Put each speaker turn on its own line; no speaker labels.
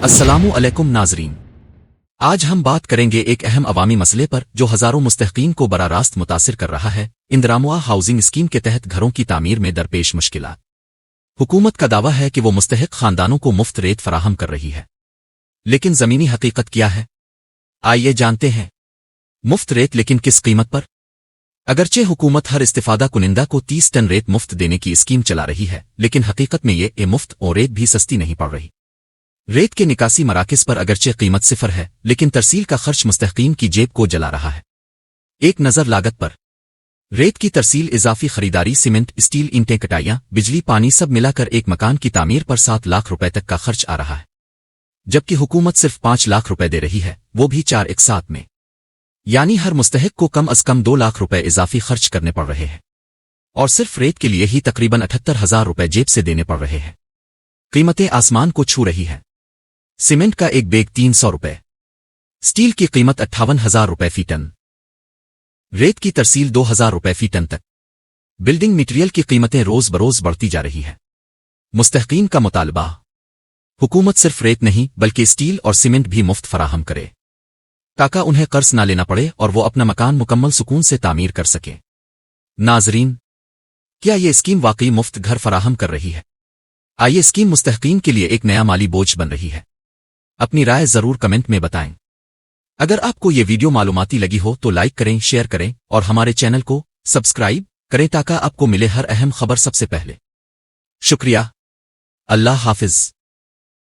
السلام علیکم ناظرین، آج ہم بات کریں گے ایک اہم عوامی مسئلے پر جو ہزاروں مستحقین کو براہ راست متاثر کر رہا ہے۔ اندراموا ہاؤسنگ اسکیم کے تحت گھروں کی تعمیر میں درپیش مشکلات۔ حکومت کا دعویٰ ہے کہ وہ مستحق خاندانوں کو مفت ریت فراہم کر رہی ہے، لیکن زمینی حقیقت کیا ہے؟ آئیے جانتے ہیں۔ مفت ریت، لیکن کس قیمت پر؟ اگرچہ حکومت ہر استفادہ کنندہ کو 30 ٹن ریت مفت دینے کی اسکیم چلا رہی ہے، لیکن حقیقت میں یہ مفت اور ریت بھی سستی نہیں پڑ رہی۔ ریت کے نکاسی مراکز پر اگرچہ قیمت صفر ہے، لیکن ترسیل کا خرچ مستحقین کی جیب کو جلا رہا ہے۔ ایک نظر لاگت پر۔ ریت کی ترسیل، اضافی خریداری، سیمنٹ، اسٹیل، اینٹیں، کٹائیاں، بجلی، پانی، سب ملا کر ایک مکان کی تعمیر پر 7 لاکھ روپے تک کا خرچ آ رہا ہے، جبکہ حکومت صرف 5 لاکھ روپے دے رہی ہے، وہ بھی 4 ایک ساتھ میں۔ یعنی ہر مستحق کو کم از کم 2 لاکھ روپے اضافی خرچ کرنے پڑ رہے ہیں، اور صرف ریت کے لیے ہی تقریباً 78,000 روپے جیب سے دینے پڑ رہے ہیں۔ قیمتیں آسمان کو چھو رہی ہیں۔ سیمنٹ کا ایک بیگ 300 روپے، اسٹیل کی قیمت 58,000 روپے فی ٹن، ریت کی ترسیل 2,000 روپے فی ٹن تک۔ بلڈنگ مٹیریل کی قیمتیں روز بروز بڑھتی جا رہی ہیں۔ مستحقین کا مطالبہ، حکومت صرف ریت نہیں بلکہ اسٹیل اور سیمنٹ بھی مفت فراہم کرے، تاکہ انہیں قرض نہ لینا پڑے اور وہ اپنا مکان مکمل سکون سے تعمیر کر سکیں۔ ناظرین، کیا یہ اسکیم واقعی مفت گھر فراہم کر رہی ہے؟ آئیے اسکیم مستحقین کے لیے ایک نیا مالی بوجھ بن رہی ہے؟ اپنی رائے ضرور کمنٹ میں بتائیں۔ اگر آپ کو یہ ویڈیو معلوماتی لگی ہو تو لائک کریں، شیئر کریں اور ہمارے چینل کو سبسکرائب کریں تاکہ آپ کو ملے ہر اہم خبر سب سے پہلے۔ شکریہ۔ اللہ حافظ۔